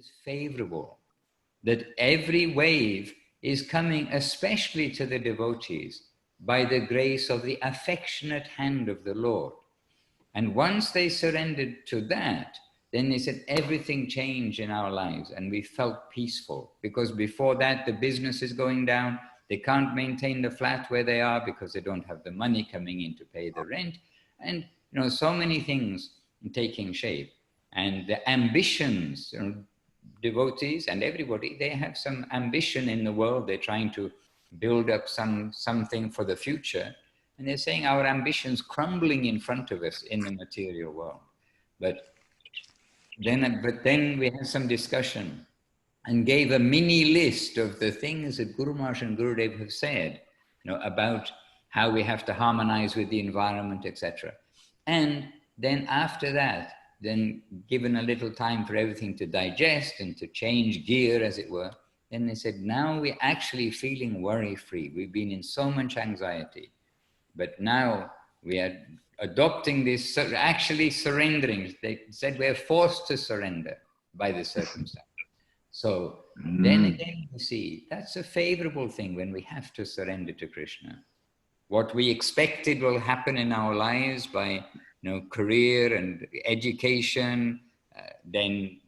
is favorable, that every wave is coming especially to the devotees by the grace of the affectionate hand of the Lord. And once they surrendered to that, then they said everything changed in our lives and we felt peaceful. Because before that, the business is going down. They can't maintain the flat where they are because they don't have the money coming in to pay the rent. And, so many things taking shape. And the ambitions, devotees and everybody, they have some ambition in the world. They're trying to build up something for the future. And they're saying our ambitions crumbling in front of us in the material world. But then we had some discussion and gave a mini list of the things that Guru Maharaj and Gurudev have said, about how we have to harmonize with the environment, etc. And then after that, then given a little time for everything to digest and to change gear, as it were, then they said, now we're actually feeling worry-free. We've been in so much anxiety, but now we are adopting this, actually surrendering. They said we're forced to surrender by the circumstance. So then again, you see, that's a favorable thing when we have to surrender to Krishna. What we expected will happen in our lives by career and education, then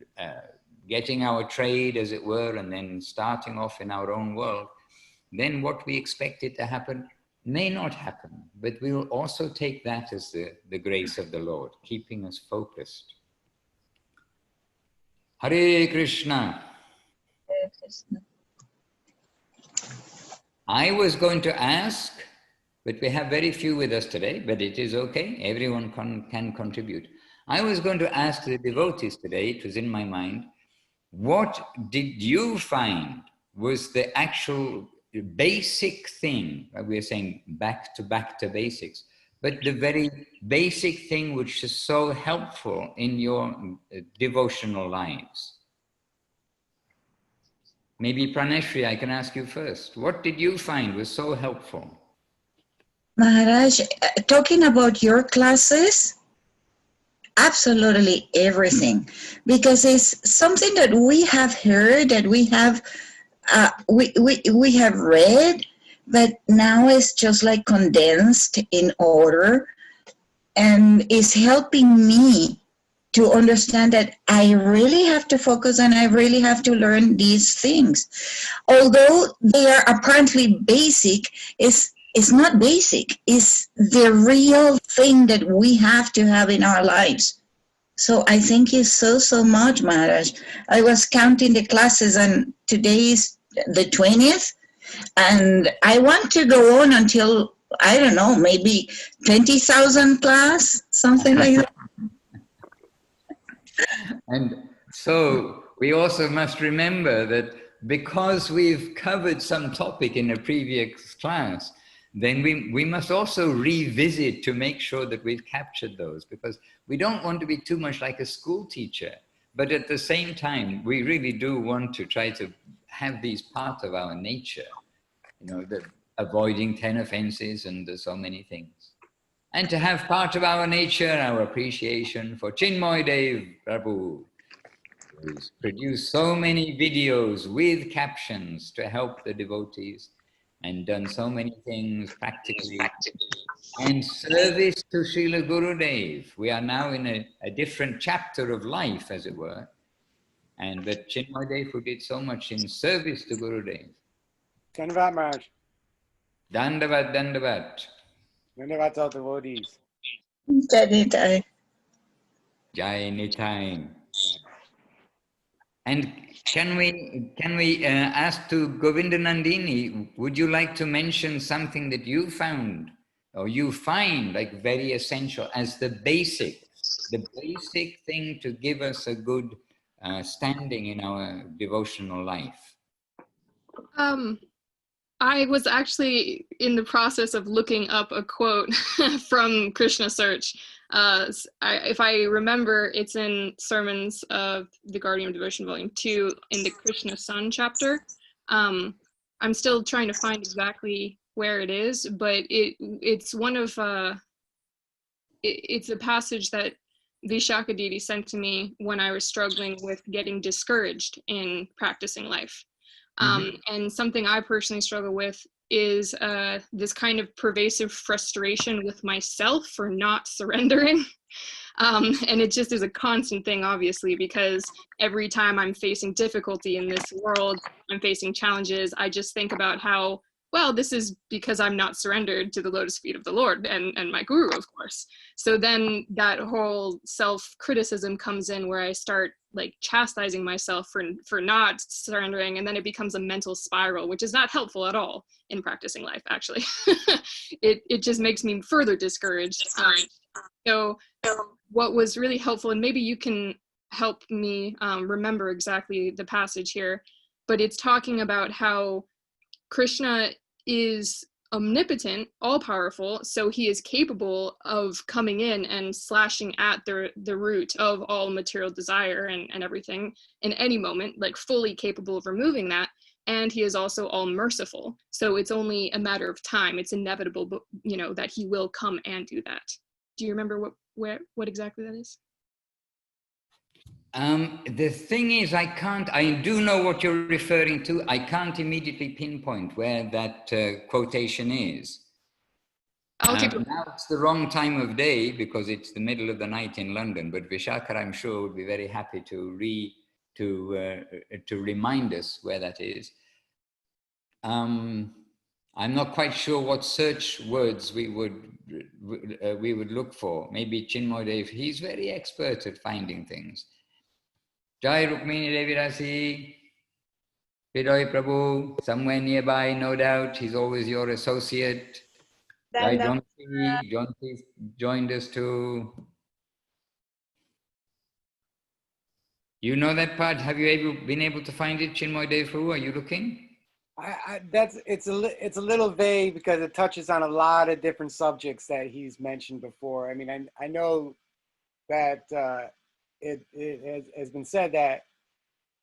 getting our trade, as it were, and then starting off in our own world, then what we expected to happen may not happen, but we will also take that as the grace of the Lord, keeping us focused. Hare Krishna. Hare Krishna. I was going to ask, but we have very few with us today, but it is okay. Everyone can contribute. I was going to ask the devotees today, it was in my mind, what did you find was the actual basic thing? We are saying back to basics, but the very basic thing which is so helpful in your devotional lives. Maybe Praneshri, I can ask you first. What did you find was so helpful? Maharaj, talking about your classes, absolutely everything, because it's something that we have heard, that we have we have read, but now it's just like condensed in order, and it's helping me to understand that I really have to focus and I really have to learn these things. Although they are apparently basic, it's not basic. It's the real thing that we have to have in our lives. So I thank you so much, Maharaj. I was counting the classes and today is the 20th. And I want to go on until, I don't know, maybe 20,000 class, something like that. And so we also must remember that because we've covered some topic in a previous class, then we must also revisit to make sure that we've captured those, because we don't want to be too much like a school teacher, but at the same time, we really do want to try to have these part of our nature, the avoiding 10 offenses and so many things. And to have part of our nature, our appreciation for Chinmoy Dev Prabhu, who's produced so many videos with captions to help the devotees and done so many things practically. And service to Srila Gurudev. We are now in a different chapter of life, as it were. But Chinmoy Dev, who did so much in service to Gurudev. Dandavat, Maharaj. Dandavat, Dandavat. Dandavat to all devotees. Jai Jai Nitai. And can we ask to Govinda Nandini, would you like to mention something that you found or you find like very essential as the basic thing to give us a good standing in our devotional life? I was actually in the process of looking up a quote from Krishna Search. If I remember, it's in Sermons of the Guardian of Devotion, Volume 2, in the Krishna Sun chapter. I'm still trying to find exactly where it is, but it's one of it's a passage that Vishakaditi sent to me when I was struggling with getting discouraged in practicing life. And something I personally struggle with is this kind of pervasive frustration with myself for not surrendering. And it just is a constant thing, obviously, because every time I'm facing difficulty in this world, I'm facing challenges, I just think about how, well, this is because I'm not surrendered to the lotus feet of the Lord and my guru, of course. So then that whole self-criticism comes in where I start like chastising myself for not surrendering, and then it becomes a mental spiral, which is not helpful at all in practicing life, actually. It just makes me further discouraged. So what was really helpful, and maybe you can help me remember exactly the passage here, but it's talking about how Krishna is omnipotent, all-powerful, so he is capable of coming in and slashing at the root of all material desire and everything in any moment, like fully capable of removing that. And he is also all merciful, so it's only a matter of time. It's inevitable, but you know, that he will come and do that. Do you remember what exactly that is? The thing is, I do know what you're referring to. I can't immediately pinpoint where that quotation is. Now it's the wrong time of day because it's the middle of the night in London, but Vishakha, I'm sure, would be very happy to remind us where that is. I'm not quite sure what search words we would look for. Maybe Chinmoy Dev, he's very expert at finding things. Jai Rukmini Devi Rasi, Pidoy Prabhu, somewhere nearby, no doubt. He's always your associate. Jai Jonti joined us too. You know that part? Have you been able to find it, Chinmoy Dev Prabhu? Are you looking? It's a little vague because it touches on a lot of different subjects that he's mentioned before. I mean, I know that it has been said that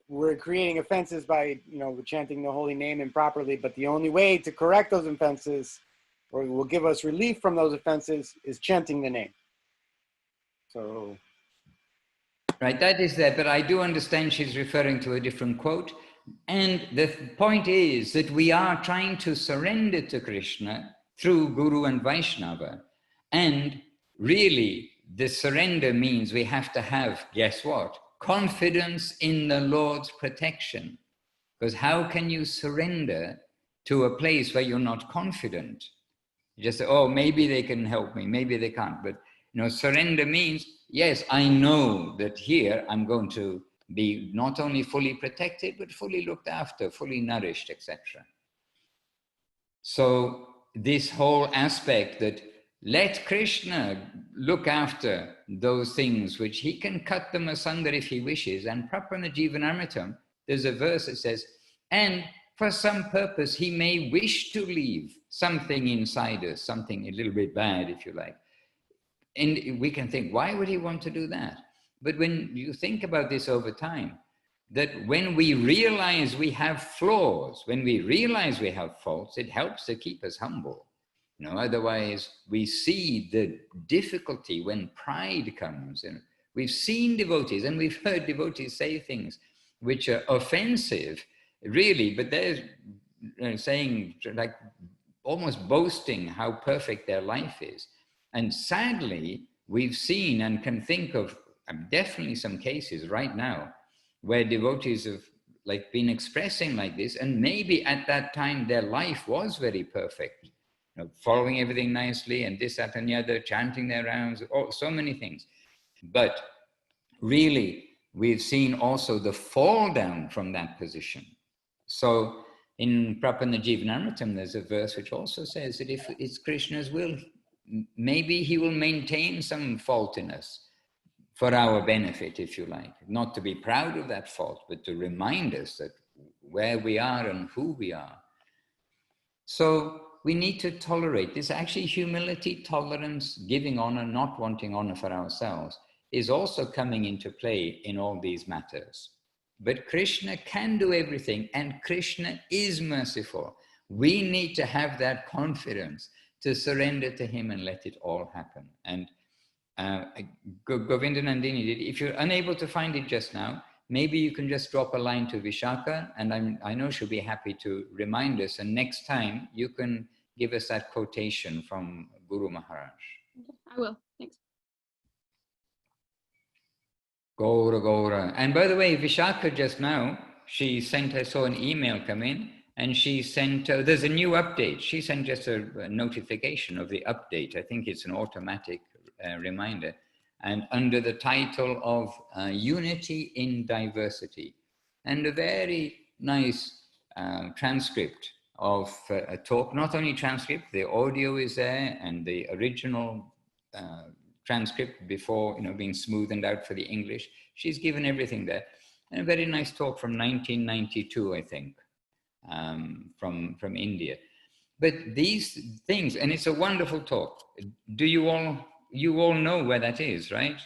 we're creating offenses by, you know, chanting the holy name improperly, but the only way to correct those offenses or will give us relief from those offenses is chanting the name. So. Right, that is there, but I do understand she's referring to a different quote. And the point is that we are trying to surrender to Krishna through Guru and Vaishnava. And really, the surrender means we have to have, guess what? Confidence in the Lord's protection. Because how can you surrender to a place where you're not confident? You just say, oh, maybe they can help me, maybe they can't. But you know, surrender means, yes, I know that here I'm going to be not only fully protected, but fully looked after, fully nourished, etc. So this whole aspect that let Krishna look after those things which he can cut them asunder if he wishes. And Prapana Jivanamritam, there's a verse that says, and for some purpose he may wish to leave something inside us, something a little bit bad, if you like. And we can think, why would he want to do that? But when you think about this over time, that when we realize we have flaws, when we realize we have faults, it helps to keep us humble. You know, otherwise we see the difficulty when pride comes. And we've seen devotees and we've heard devotees say things which are offensive, really, but they're saying, like, almost boasting how perfect their life is. And sadly, we've seen and can think of definitely some cases right now where devotees have like been expressing like this, and maybe at that time their life was very perfect, you know, following everything nicely and this, that, and the other, chanting their rounds, oh, so many things. But really, we've seen also the fall down from that position. So in Prapana Jivanamritam, there's a verse which also says that if it's Krishna's will, maybe he will maintain some fault in us for our benefit, if you like. Not to be proud of that fault, but to remind us that where we are and who we are. So we need to tolerate this. Actually, humility, tolerance, giving honor, not wanting honor for ourselves is also coming into play in all these matters. But Krishna can do everything, and Krishna is merciful. We need to have that confidence to surrender to him and let it all happen. And Govinda Nandini did. If you're unable to find it just now, maybe you can just drop a line to Vishaka, and I know she'll be happy to remind us. And next time you can give us that quotation from Guru Maharaj. I will. Thanks. Gaura, Gaura. And by the way, Vishaka just now, she sent, I saw an email come in, and she sent, there's a new update. She sent just a notification of the update. I think it's an automatic reminder. And under the title of Unity in Diversity. And a very nice transcript of a talk, not only transcript, the audio is there, and the original transcript before, being smoothened out for the English. She's given everything there. And a very nice talk from 1992, I think, from India. But these things, and it's a wonderful talk. Do you all know where that is, right?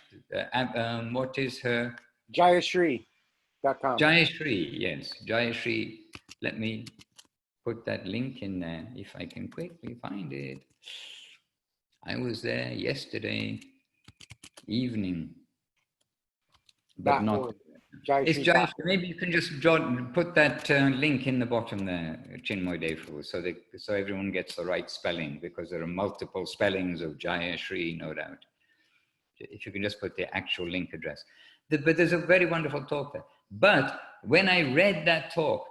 What is her? Jayashri.com. Jayashri, yes, Jayashri. Let me put that link in there if I can quickly find it. I was there yesterday evening, but not. It's Jayashri. Maybe you can just put that link in the bottom there, Chinmoy Devu, so everyone gets the right spelling, because there are multiple spellings of Jayashri, no doubt. If you can just put the actual link address. But there's a very wonderful talk there. But when I read that talk,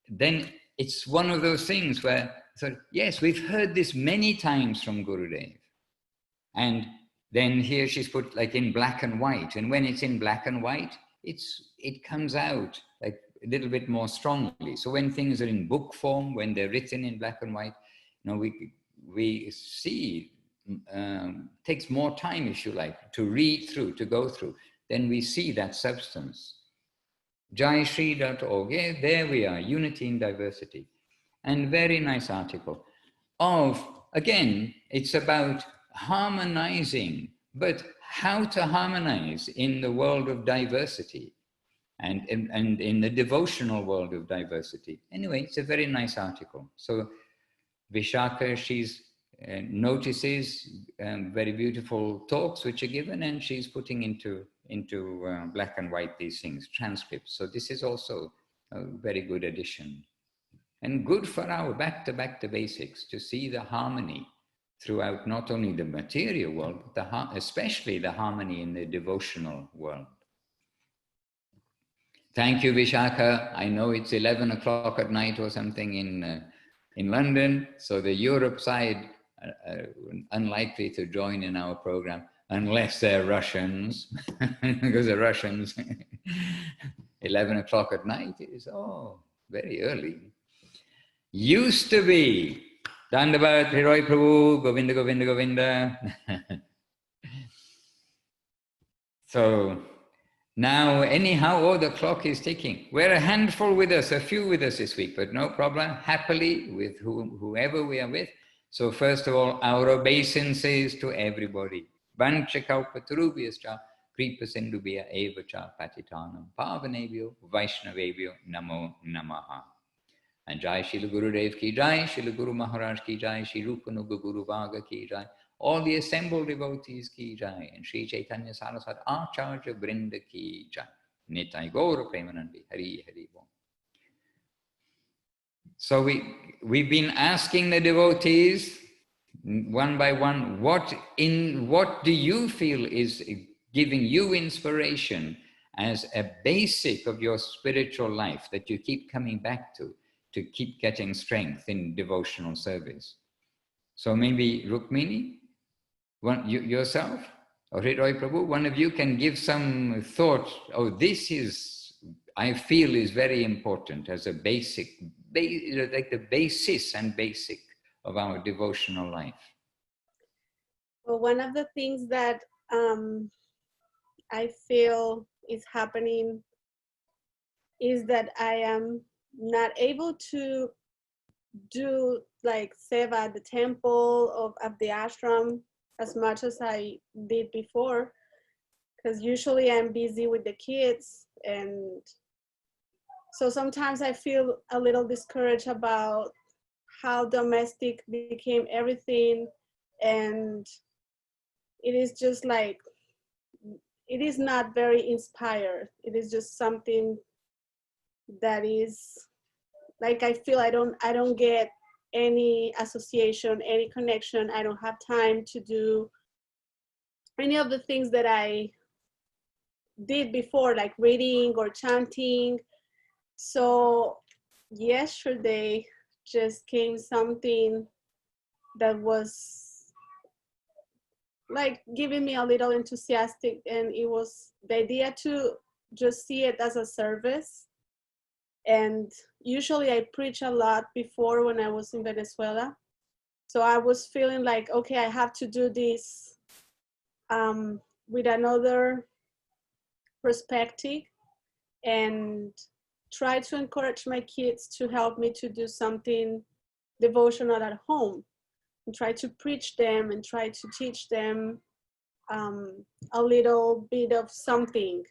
then it's one of those things where I thought, yes, we've heard this many times from Gurudev. And then here she's put like in black and white. And when it's in black and white, it comes out like a little bit more strongly. So when things are in book form, when they're written in black and white, we see, takes more time, if you like, to read through, to go through. Then we see that substance. Jayashri.org, yeah, there we are, Unity in Diversity. And very nice article of, again, it's about harmonizing, but how to harmonize in the world of diversity and in the devotional world of diversity. Anyway, it's a very nice article. So Vishaka, she's notices very beautiful talks which are given, and she's putting into black and white these things, transcripts. So this is also a very good addition. And good for our back to basics, to see the harmony throughout not only the material world, but especially the harmony in the devotional world. Thank you, Vishaka. I know it's 11 o'clock at night or something in London, so the Europe side are unlikely to join in our program unless they're Russians, because the Russians, 11 o'clock at night is, very early. Used to be. Dandavat, Hiroy Prabhu, Govinda, Govinda, Govinda. So now, anyhow, the clock is ticking. We're a handful with us, a few with us this week, but no problem, happily with whoever we are with. So first of all, our obeisances to everybody. Vanchakalpatarubhyascha, kripasindubhya evacha patitanam pavanebhyo vaishnavebhyo namo namaha. And Jai Srila Gurudev ki Jai, Srila Guru Maharaj ki Jai, Sri Rupanuga Guru Vaga ki Jai, all the assembled devotees ki Jai, and Sri Chaitanya Saraswat Acharya Vrinda ki Jai. Nitai Gaura Premanandi, Hari Hari Bom. So we've been asking the devotees one by one, what do you feel is giving you inspiration as a basic of your spiritual life that you keep coming back to keep getting strength in devotional service? So maybe Rukmini, yourself, or Hridoy Prabhu, one of you can give some thought, this is, I feel is very important as a basic, like the basis and basic of our devotional life. Well, one of the things that I feel is happening is that I am not able to do like seva at the temple of the ashram as much as I did before, because usually I'm busy with the kids, and so sometimes I feel a little discouraged about how domestic became everything, and it is just like, it is not very inspired. It is just something that is like, I feel I don't get any association, any connection. I don't have time to do any of the things that I did before, like reading or chanting. So yesterday just came something that was like giving me a little enthusiastic, and it was the idea to just see it as a service. And usually I preach a lot before when I was in Venezuela. So I was feeling like, okay, I have to do this with another perspective, and try to encourage my kids to help me to do something devotional at home, and try to preach them and try to teach them a little bit of something.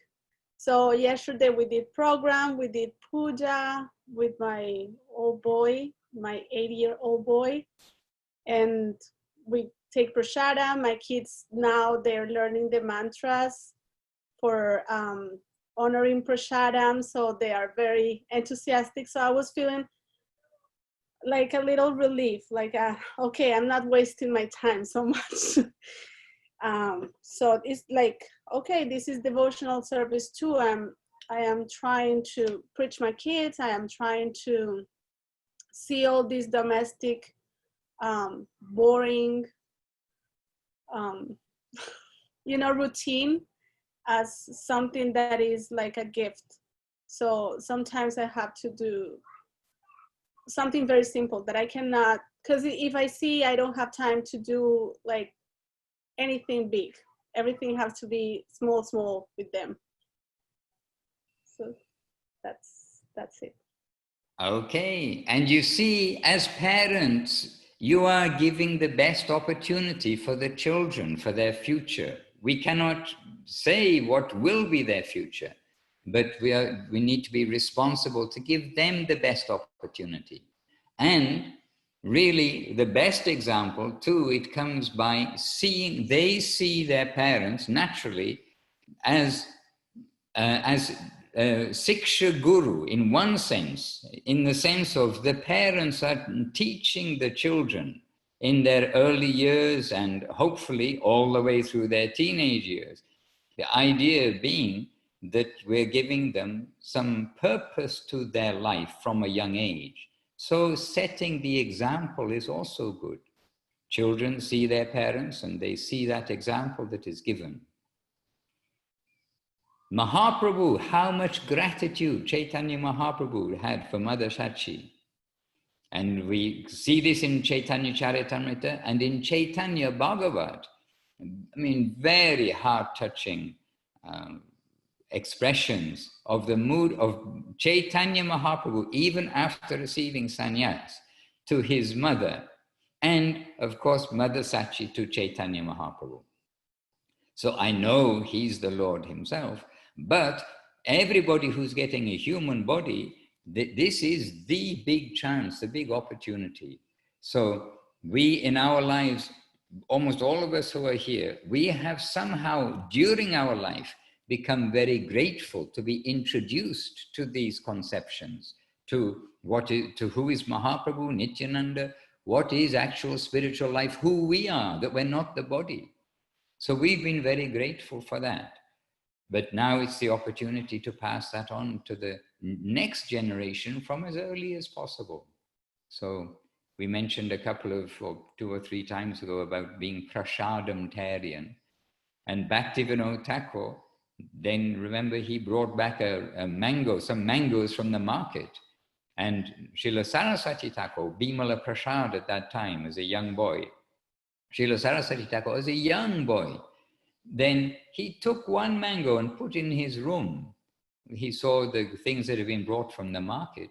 So yesterday we did program, we did puja with my old boy, my 8-year-old boy, and we take prashada. My kids now, they're learning the mantras for honoring prasadam, so they are very enthusiastic. So I was feeling like a little relief, like, okay, I'm not wasting my time so much. So it's like, okay, this is devotional service too. I am trying to preach my kids. I am trying to see all this domestic, boring, routine as something that is like a gift. So sometimes I have to do something very simple that I cannot, because if I see I don't have time to do like anything big, everything has to be small with them. So that's it. Okay, and you see, as parents, you are giving the best opportunity for the children, for their future. We cannot say what will be their future, but we need to be responsible to give them the best opportunity. And really, the best example too, it comes by seeing, they see their parents naturally as Siksha Guru in one sense, in the sense of the parents are teaching the children in their early years and hopefully all the way through their teenage years. The idea being that we're giving them some purpose to their life from a young age. So setting the example is also good. Children see their parents and they see that example that is given. Mahaprabhu, how much gratitude Chaitanya Mahaprabhu had for Mother Sachi. And we see this in Chaitanya Charitamrita and in Chaitanya Bhagavat. I mean, very heart-touching expressions of the mood of Chaitanya Mahaprabhu, even after receiving sannyas, to his mother, and of course, Mother Sachi to Chaitanya Mahaprabhu. So I know he's the Lord himself, but everybody who's getting a human body, this is the big chance, the big opportunity. So we in our lives, almost all of us who are here, we have somehow during our life become very grateful to be introduced to these conceptions, to who is Mahaprabhu, Nityananda, what is actual spiritual life, who we are, that we're not the body. So we've been very grateful for that. But now it's the opportunity to pass that on to the next generation from as early as possible. So we mentioned a couple of, or 2 or 3 times ago, about being prasadamtarian. And Bhaktivinoda Thakur, then remember he brought back some mangoes from the market. And Srila Saraswati Thakur, Bimala Prasad at that time as a young boy, Srila Saraswati Thakur as a young boy, then he took one mango and put in his room. He saw the things that had been brought from the market.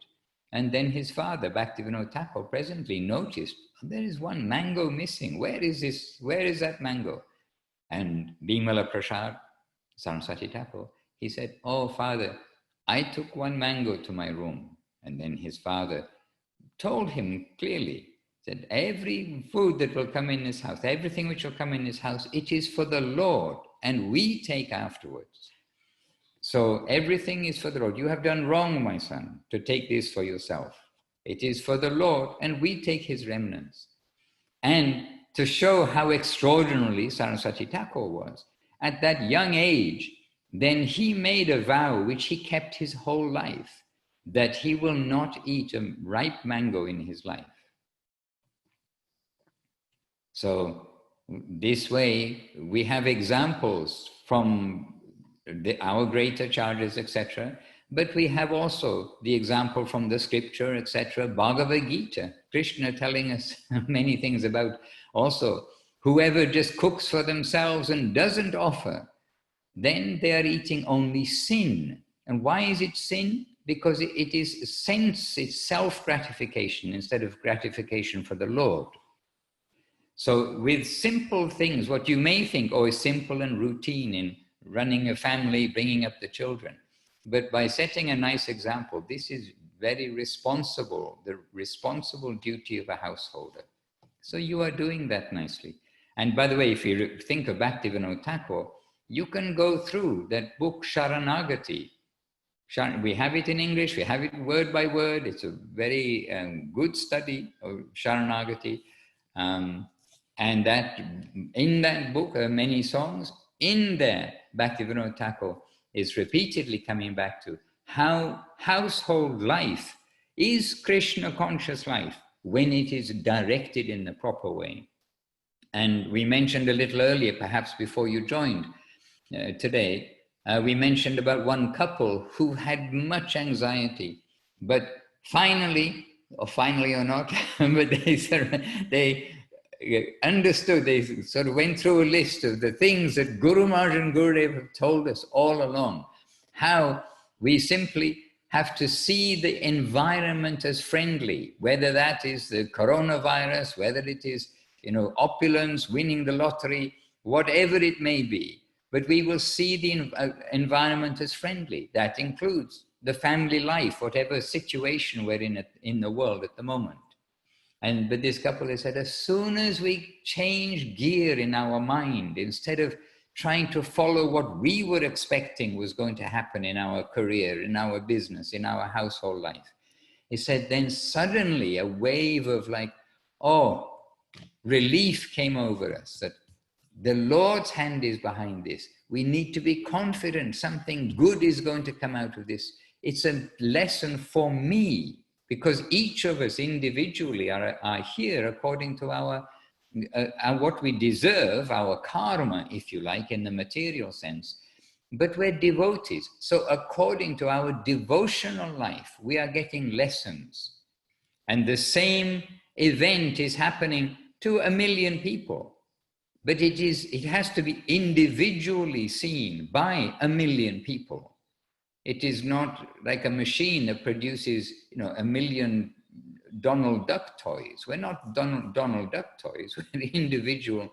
And then his father, Bhaktivinoda Thakur, presently noticed, there is one mango missing. Where is this? Where is that mango? And Bimala Prasad, Saraswati Thakur, he said, oh, father, I took one mango to my room. And then his father told him clearly, Said, every food that will come in this house, everything which will come in this house, it is for the Lord, and we take afterwards. So everything is for the Lord. You have done wrong, my son, to take this for yourself. It is for the Lord, and we take his remnants. And to show how extraordinarily Saraswati Thakur was, at that young age, then he made a vow which he kept his whole life, that he will not eat a ripe mango in his life. So this way, we have examples from our great acharyas, etc. But we have also the example from the scripture, etc. Bhagavad Gita, Krishna telling us many things about also whoever just cooks for themselves and doesn't offer, then they are eating only sin. And why is it sin? Because it is sense, it's self-gratification instead of gratification for the Lord. So with simple things, what you may think, oh, is simple and routine in running a family, bringing up the children. But by setting a nice example, this is very responsible, the responsible duty of a householder. So you are doing that nicely. And by the way, if you think of Bhaktivinoda Thakur, you can go through that book Sharanagati. We have it in English, we have it word by word. It's a very good study of Sharanagati. And that in that book there are many songs. In there, Bhaktivinoda Thakur is repeatedly coming back to how household life is Krishna conscious life when it is directed in the proper way. And we mentioned a little earlier, perhaps before you joined today, we mentioned about one couple who had much anxiety, but finally or not, but they understood, they sort of went through a list of the things that Guru Maharaj and Gurudev have told us all along, how we simply have to see the environment as friendly, whether that is the coronavirus, whether it is, opulence, winning the lottery, whatever it may be. But we will see the environment as friendly. That includes the family life, whatever situation we're in the world at the moment. But this couple has said, as soon as we change gear in our mind, instead of trying to follow what we were expecting was going to happen in our career, in our business, in our household life, he said, then suddenly a wave of relief came over us, that the Lord's hand is behind this. We need to be confident something good is going to come out of this. It's a lesson for me, because each of us individually are here according to our what we deserve, our karma, if you like, in the material sense. But we're devotees. So according to our devotional life, we are getting lessons. And the same event is happening to 1 million people. But it has to be individually seen by 1 million people. It is not like a machine that produces, 1 million Donald Duck toys. We're not Donald Duck toys. We're individual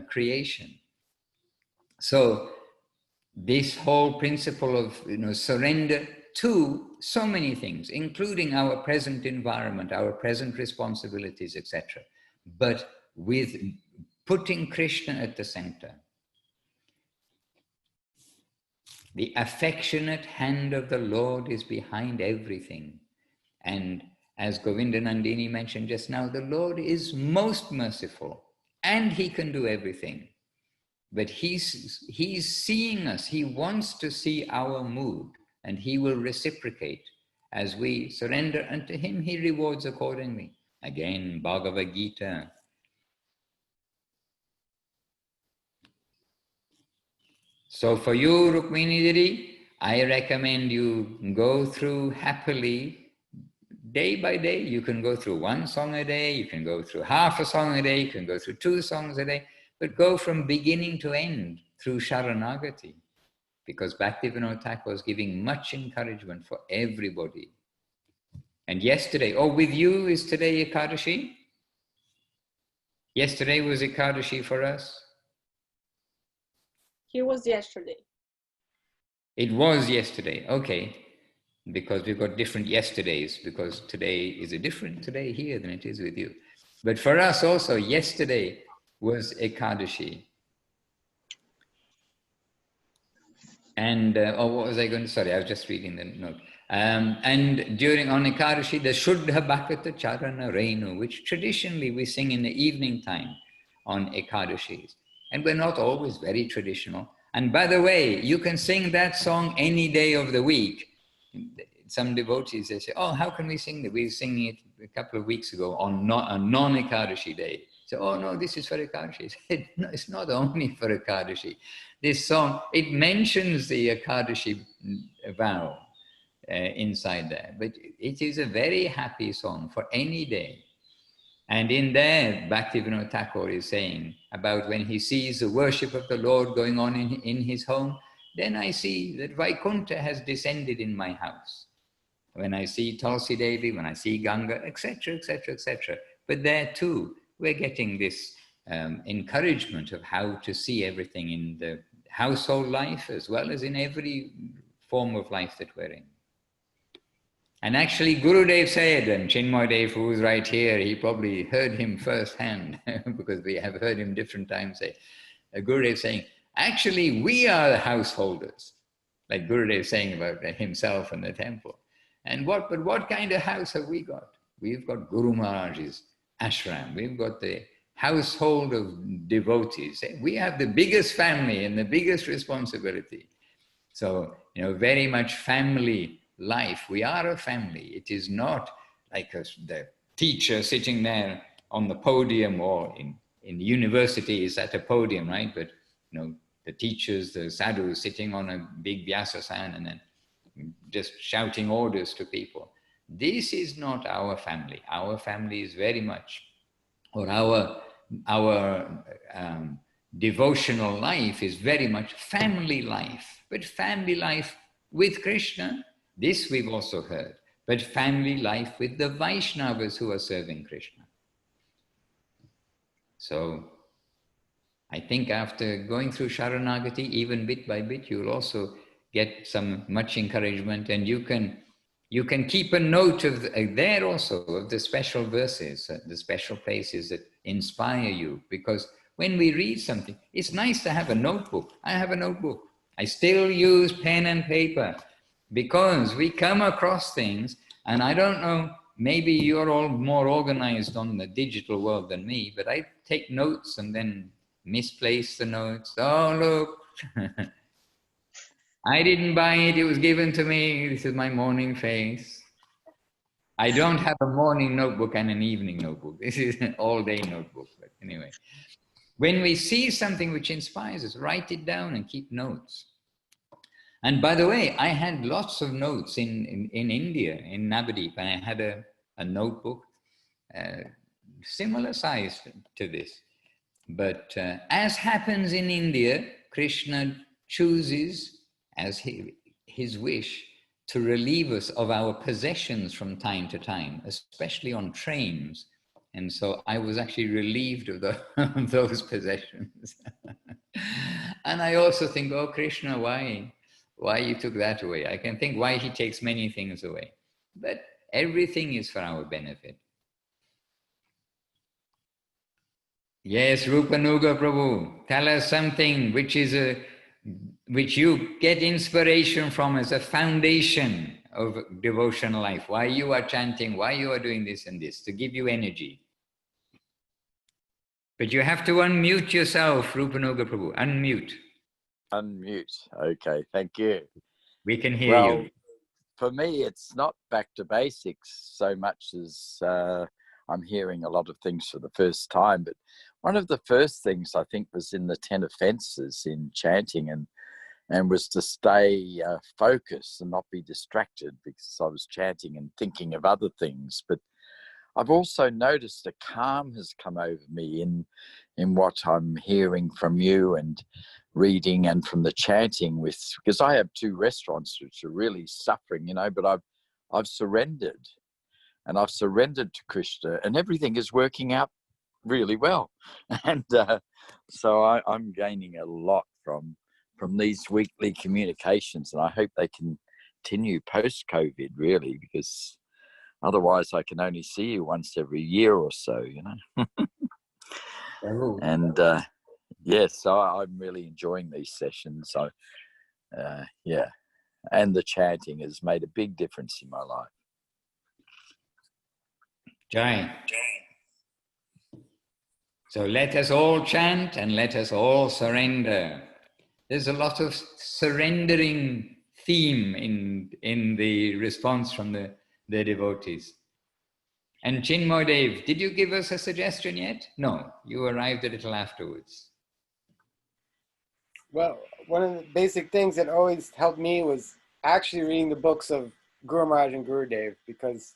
creation. So this whole principle of surrender to so many things, including our present environment, our present responsibilities, etc., but with putting Krishna at the center. The affectionate hand of the Lord is behind everything. And as Govinda Nandini mentioned just now, the Lord is most merciful and he can do everything. But he's seeing us. He wants to see our mood, and he will reciprocate. As we surrender unto him, he rewards accordingly. Again, Bhagavad Gita. So for you, Rukmini Didi, I recommend you go through happily, day by day. You can go through 1 song a day, you can go through half a song a day, you can go through 2 songs a day, but go from beginning to end through Sharanagati, because Bhaktivinoda Thakur was giving much encouragement for everybody. And yesterday, with you is today Ekadashi? Yesterday was Ekadashi for us? He was yesterday. It was yesterday, okay. Because we've got different yesterdays, because today is a different today here than it is with you. But for us also, yesterday was Ekadashi. And, what was I going to, sorry, I was just reading the note. And on Ekadashi, the Shuddha Bhakata Charana Renu, which traditionally we sing in the evening time on Ekadashis. And we're not always very traditional. And by the way, you can sing that song any day of the week. Some devotees, they say, oh, how can we sing that? We were singing it a couple of weeks ago on a non-Ekadashi day. So, oh no, this is for Ekadashi. No, it's not only for Ekadashi. This song, it mentions the Ekadashi vow inside there, but it is a very happy song for any day. And in there, Bhaktivinoda Thakur is saying about when he sees the worship of the Lord going on in his home, then I see that Vaikuntha has descended in my house. When I see Tulsi Devi, when I see Ganga, etc., etc., etc. But there too, we're getting this encouragement of how to see everything in the household life as well as in every form of life that we're in. And actually, Gurudev said, and Chinmoy Dev, who was right here, he probably heard him firsthand because we have heard him different times say, Gurudev saying, actually, we are the householders, like Gurudev saying about himself and the temple. And what kind of house have we got? We've got Guru Maharaj's ashram. We've got the household of devotees. We have the biggest family and the biggest responsibility. So, very much family life. We are a family. It is not like the teacher sitting there on the podium, or in universities at a podium, right? But, the teachers, the sadhus sitting on a big vyasasana and then just shouting orders to people. This is not our family. Our family is very much, or our devotional life is very much family life. But family life with Krishna, this we've also heard. But family life with the Vaishnavas who are serving Krishna. So I think after going through Sharanagati, even bit by bit, you'll also get some much encouragement, and you can keep a note of there also of the special verses, the special places that inspire you. Because when we read something, it's nice to have a notebook. I have a notebook. I still use pen and paper because we come across things, and I don't know, maybe you're all more organized on the digital world than me, but I take notes and then misplace the notes. Oh, look. I didn't buy it, it was given to me. This is my morning face. I don't have a morning notebook and an evening notebook. This is an all-day notebook. But anyway, when we see something which inspires us, write it down and keep notes. And by the way, I had lots of notes in India, in Navadip, and I had a notebook similar size to this. But as happens in India, Krishna chooses as his wish to relieve us of our possessions from time to time, especially on trains. And so I was actually relieved of those possessions. And I also think, oh, Krishna, why you took that away? I can think why he takes many things away. But everything is for our benefit. Yes, Rupanuga Prabhu, tell us something which you get inspiration from as a foundation of devotional life. Why you are chanting, why you are doing this and this, to give you energy. But you have to unmute yourself, Rupanuga Prabhu. Unmute. Unmute. Okay, thank you. We can hear you. For me, it's not back to basics so much as I'm hearing a lot of things for the first time. But one of the first things I think was in the 10 offenses in chanting, and was to stay focused and not be distracted, because I was chanting and thinking of other things. But I've also noticed a calm has come over me in what I'm hearing from you and reading and from the chanting, because I have 2 restaurants which are really suffering, but I've surrendered, and I've surrendered to Krishna, and everything is working out really well. And so I'm gaining a lot from these weekly communications, and I hope they continue post-COVID, really, because Otherwise, I can only see you once every year or so, you know. And yes, so I'm really enjoying these sessions. So yeah, and the chanting has made a big difference in my life. Jai. So let us all chant and let us all surrender. There's a lot of surrendering theme in the response from the devotees. And Chinmoy, did you give us a suggestion yet? No, you arrived a little afterwards. Well, one of the basic things that always helped me was actually reading the books of Guru Maharaj and Gurudev, because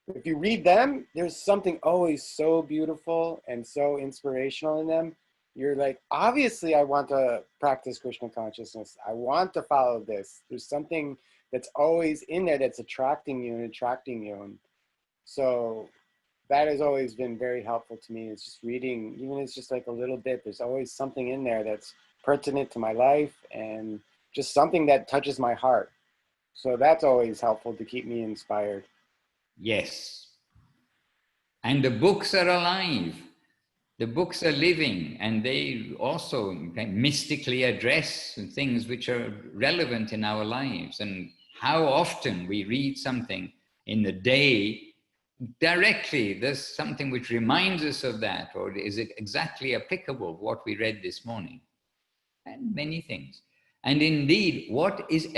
if you read them, there's something always so beautiful and so inspirational in them. You're like, obviously I want to practice Krishna consciousness. I want to follow this. There's something that's always in there that's attracting you. And so that has always been very helpful to me. It's just reading, even if it's just like a little bit, there's always something in there that's pertinent to my life and just something that touches my heart. So that's always helpful to keep me inspired. Yes. And the books are alive. The books are living, and they also mystically address things which are relevant in our lives. And how often we read something in the day directly, there's something which reminds us of that, or is it exactly applicable, what we read this morning? And many things. And indeed, what is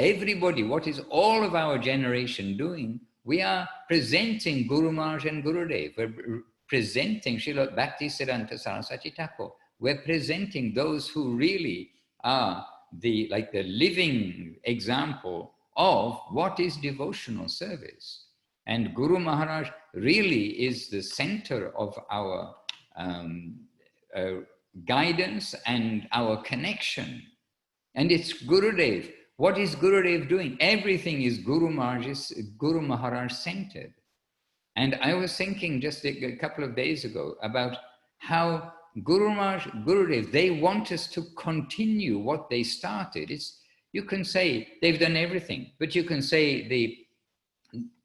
all of our generation doing? We are presenting Guru Maharaj and Gurudev. We're presenting Srila Bhaktisiddhanta Saraswati Thakur. We're presenting those who really are the living example of what is devotional service. And Guru Maharaj really is the center of our guidance and our connection. And it's Gurudev. What is Gurudev doing? Everything is Guru Maharaj centered. And I was thinking just a couple of days ago about how Gurudev, they want us to continue what they started. You can say they've done everything, but you can say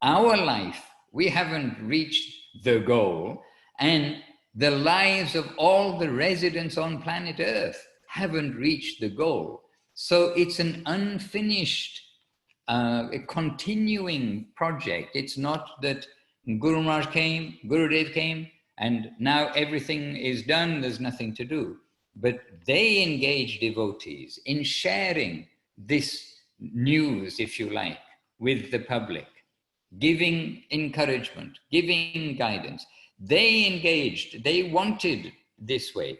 our life, we haven't reached the goal, and the lives of all the residents on planet Earth haven't reached the goal. So it's an unfinished, a continuing project. It's not that Guru Maharaj came, Gurudev came, and now everything is done, there's nothing to do. But they engage devotees in sharing this news, if you like, with the public, giving encouragement, giving guidance. They engaged, they wanted this way.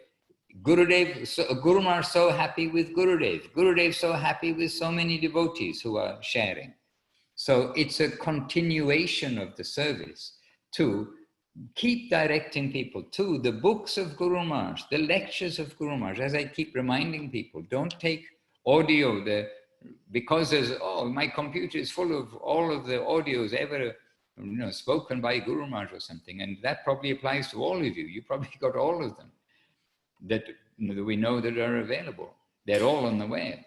Guru Maharaj so happy with Gurudev. Gurudev so happy with so many devotees who are sharing. So it's a continuation of the service to keep directing people to the books of Guru Maharaj, the lectures of Guru Maharaj. As I keep reminding people, don't take audio because there's, my computer is full of all of the audios ever spoken by Guru Maharaj or something. And that probably applies to all of you. You probably got all of them that we know that are available. They're all on the web.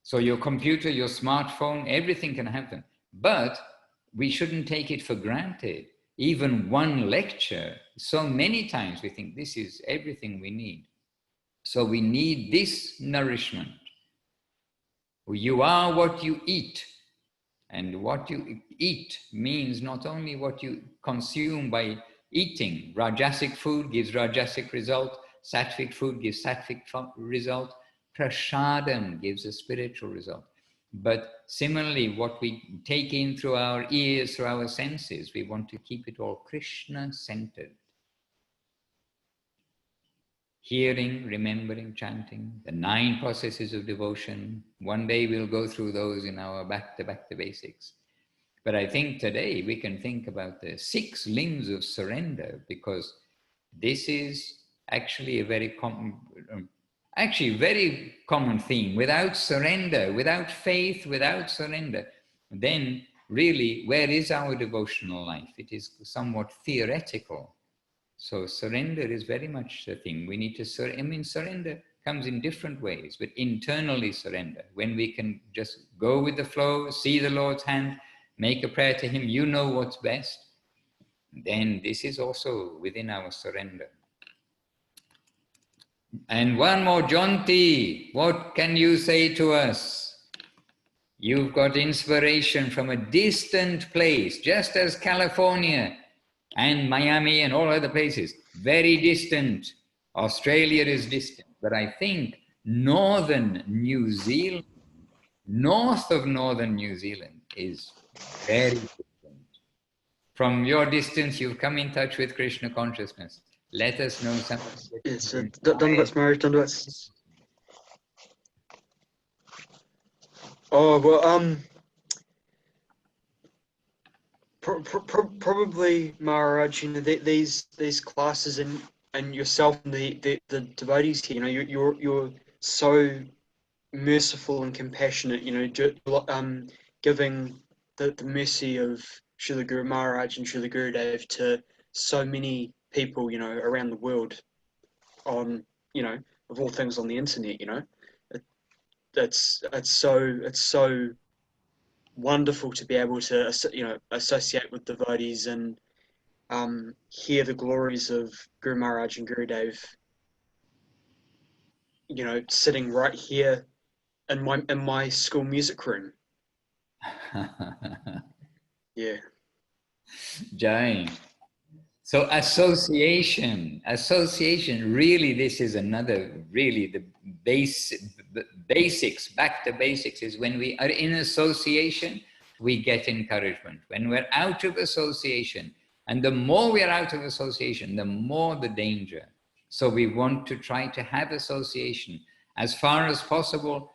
So your computer, your smartphone, everything can have them. But we shouldn't take it for granted. Even one lecture, so many times we think this is everything we need. So we need this nourishment. You are what you eat. And what you eat means not only what you consume by eating. Rajasic food gives rajasic result. Sattvic food gives sattvic result. Prasadam gives a spiritual result. But similarly, what we take in through our ears, through our senses, we want to keep it all Krishna-centered. Hearing, remembering, chanting, the 9 processes of devotion. One day we'll go through those in our back to basics. But I think today we can think about the 6 limbs of surrender, because this is actually a very common theme. Without surrender, without faith, without surrender, then really, where is our devotional life? It is somewhat theoretical. So surrender is very much the thing. We need to surrender comes in different ways, but internally surrender. When we can just go with the flow, see the Lord's hand, make a prayer to Him, you know what's best. then this is also within our surrender. And one more, Jonty, what can you say to us? You've got inspiration from a distant place, just as California and Miami and all other places, very distant. Australia is distant, but I think northern New Zealand, north of northern New Zealand is very distant. From your distance, you've come in touch with Krishna consciousness. Let us know something. Yes, Dandavats Maharaj, Dandavats. Oh, well, probably Maharaj, you know, these classes and yourself and the devotees here, you know, you're so merciful and compassionate, you know, giving the mercy of Srila Guru Maharaj and Srila Gurudev to so many people, you know, around the world on, you know, of all things on the internet, you know. It's so wonderful to be able to, you know, associate with devotees and hear the glories of Guru Maharaj and Gurudev, you know, sitting right here in my school music room. Yeah. Jai. So association, really this is another, really the basics, back to basics is when we are in association, we get encouragement. When we're out of association, and the more we are out of association, the more the danger. So we want to try to have association as far as possible,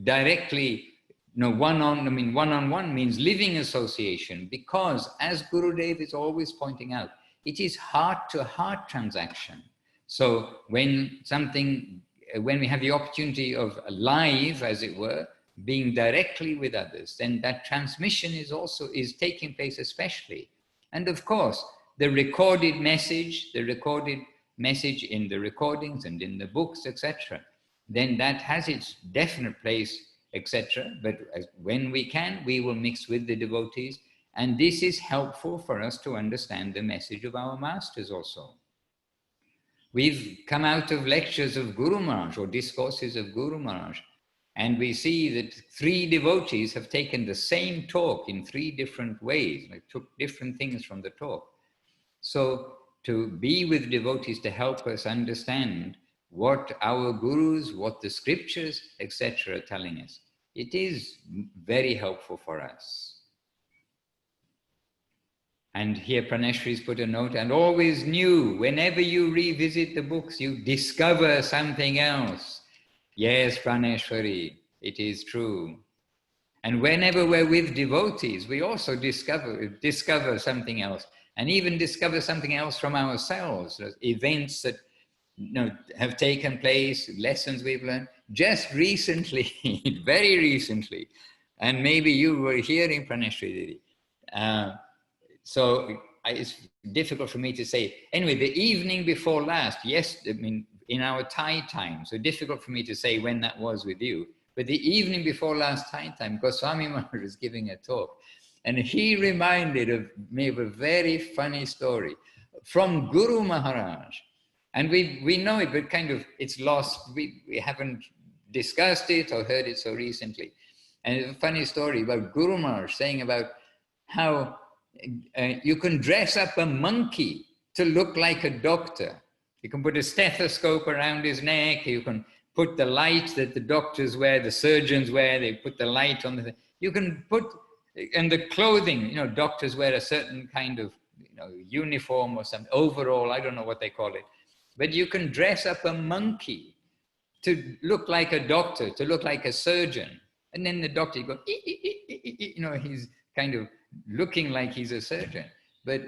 directly, you know, one-on-one means living association, because as Gurudev is always pointing out, it is heart-to-heart transaction. So when we have the opportunity of live, as it were, being directly with others, then that transmission is taking place especially. And of course, the recorded message in the recordings and in the books, etc., then that has its definite place, etc. But when we can, we will mix with the devotees. And this is helpful for us to understand the message of our masters also. We've come out of lectures of Guru Maharaj or discourses of Guru Maharaj, and we see that 3 devotees have taken the same talk in 3 different ways. They took different things from the talk. So to be with devotees to help us understand what our gurus, what the scriptures, etc. are telling us, it is very helpful for us. And here Praneshwari's put a note, and always new, whenever you revisit the books, you discover something else. Yes, Praneshwari, it is true. And whenever we're with devotees, we also discover something else, and even discover something else from ourselves, events that, you know, have taken place, lessons we've learned just recently, very recently. And maybe you were hearing Praneshwari Didi. So it's difficult for me to say. Anyway, the evening before last, yes, I mean, in our Thai time, so difficult for me to say when that was with you, but the evening before last Thai time, Goswami Maharaj was giving a talk, and he reminded me of a very funny story from Guru Maharaj. And we know it, but kind of it's lost. We haven't discussed it or heard it so recently. And it's a funny story about Guru Maharaj saying about how you can dress up a monkey to look like a doctor. You can put a stethoscope around his neck. You can put the light that the doctors wear, the surgeons wear. They put the light on the thing. You can put, and the clothing, you know, doctors wear a certain kind of, you know, uniform or some overall, I don't know what they call it. But you can dress up a monkey to look like a doctor, to look like a surgeon. And then the doctor, you go, you know, he's kind of looking like he's a surgeon. But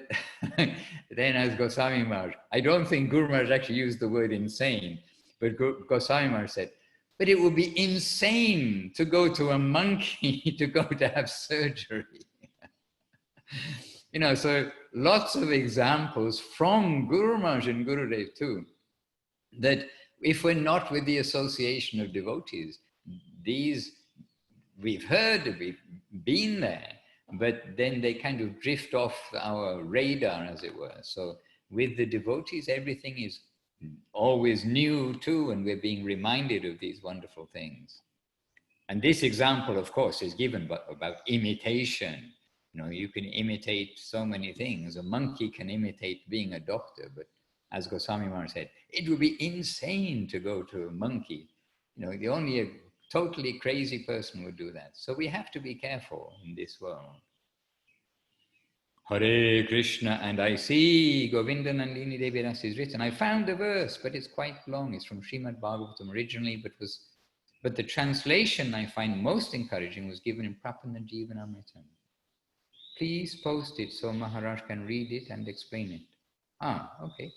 then as Goswami Maharaj, I don't think Guru Maharaj actually used the word insane, but Goswami Maharaj said, but it would be insane to go to a monkey to go to have surgery. You know, so lots of examples from Guru Maharaj and Gurudev too, that if we're not with the association of devotees, these we've heard, we've been there, but then they kind of drift off our radar, as it were. So with the devotees, everything is always new too, and we're being reminded of these wonderful things. And this example, of course, is given about imitation. You know, you can imitate so many things. A monkey can imitate being a doctor, but as Goswami Maharaj said, it would be insane to go to a monkey. You know, only a totally crazy person would do that. So we have to be careful in this world. Hare Krishna, and I see Govinda Nandini Devi Das is written. I found the verse, but it's quite long. It's from Srimad Bhagavatam originally, but the translation I find most encouraging was given in Prapana Jivanamritam. Please post it so Maharaj can read it and explain it. Ah, okay.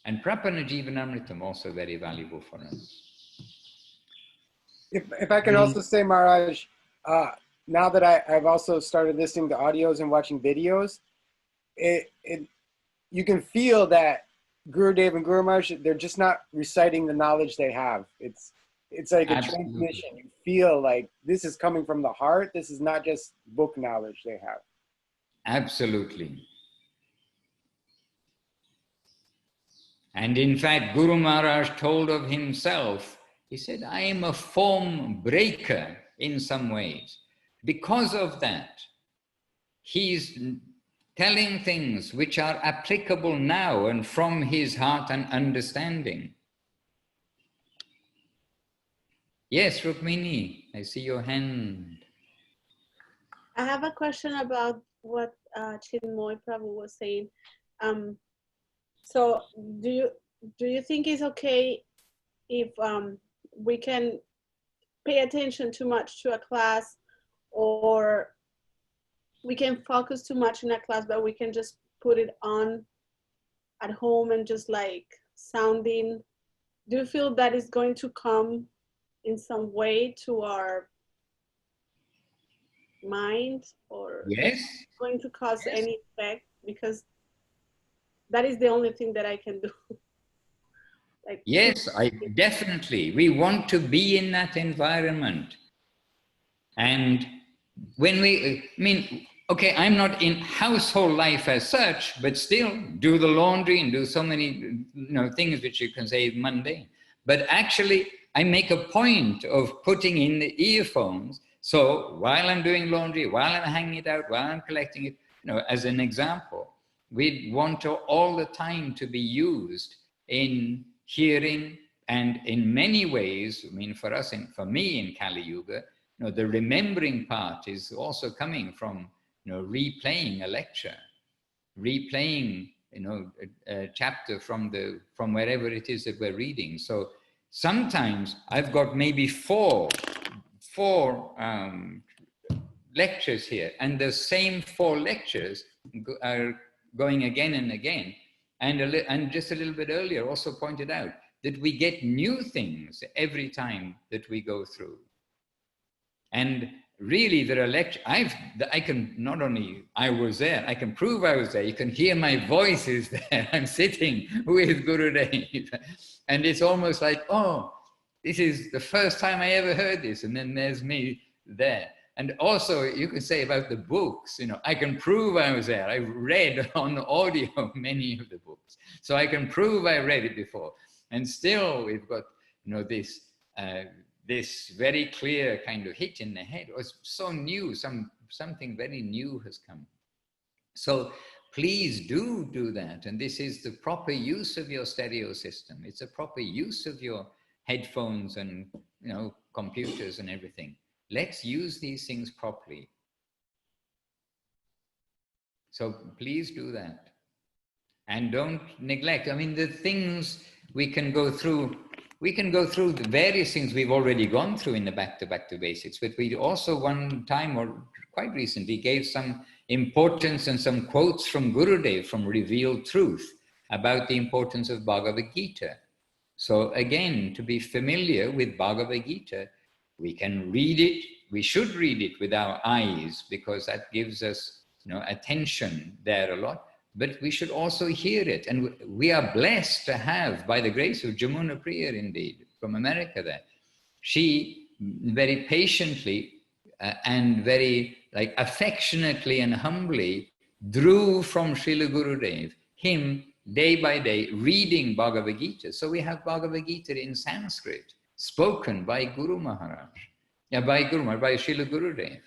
And Prapana Jivanamritam also very valuable for us. If I can also say, Maharaj, now that I've also started listening to audios and watching videos, you can feel that Gurudev and Guru Maharaj, they're just not reciting the knowledge they have. It's like a transmission. You feel like this is coming from the heart. This is not just book knowledge they have. Absolutely. And in fact, Guru Maharaj told of himself, he said, I am a form breaker in some ways. Because of that, he's telling things which are applicable now and from his heart and understanding. Yes, Rukmini, I see your hand. I have a question about what Chinmoy Prabhu was saying. So do you think it's okay if we can pay attention too much to a class, or we can focus too much in a class, but we can just put it on at home and just like sounding? Do you feel that is going to come in some way to our mind, or yes, going to cause any effect? Because that is the only thing that I can do. Like, yes, definitely. We want to be in that environment. And when okay, I'm not in household life as such, but still do the laundry and do so many things which you can say mundane. But actually, I make a point of putting in the earphones. So while I'm doing laundry, while I'm hanging it out, while I'm collecting it, as an example, we want to all the time to be used in hearing, and in many ways, for us, and for me in Kali Yuga, the remembering part is also coming from, replaying a lecture, replaying, a chapter from wherever it is that we're reading. So sometimes I've got maybe four lectures here, and the same 4 lectures are going again and again. And just a little bit earlier also pointed out that we get new things every time that we go through. And really there are lectures, I can not only, I was there, I can prove I was there. You can hear my voice is there. I'm sitting with Gurudev. And it's almost like, oh, this is the first time I ever heard this. And then there's me there. And also you can say about the books, I can prove I was there. I read on audio many of the books. So I can prove I read it before. And still we've got, this very clear kind of hit in the head. It was so new, something very new has come. So please do that. And this is the proper use of your stereo system. It's a proper use of your headphones and, computers and everything. Let's use these things properly. So please do that. And don't neglect. The things we can go through the various things we've already gone through in the Back to Basics, but we also one time, or quite recently, gave some importance and some quotes from Gurudev from Revealed Truth about the importance of Bhagavad Gita. So again, to be familiar with Bhagavad Gita, we can read it, we should read it with our eyes, because that gives us attention there a lot. But we should also hear it. And we are blessed to have, by the grace of Jamuna Priya, indeed, from America there. She very patiently and very like affectionately and humbly drew from Srila Gurudev, him day by day reading Bhagavad Gita. So we have Bhagavad Gita in Sanskrit, spoken by Guru Maharaj, by Srila Gurudev.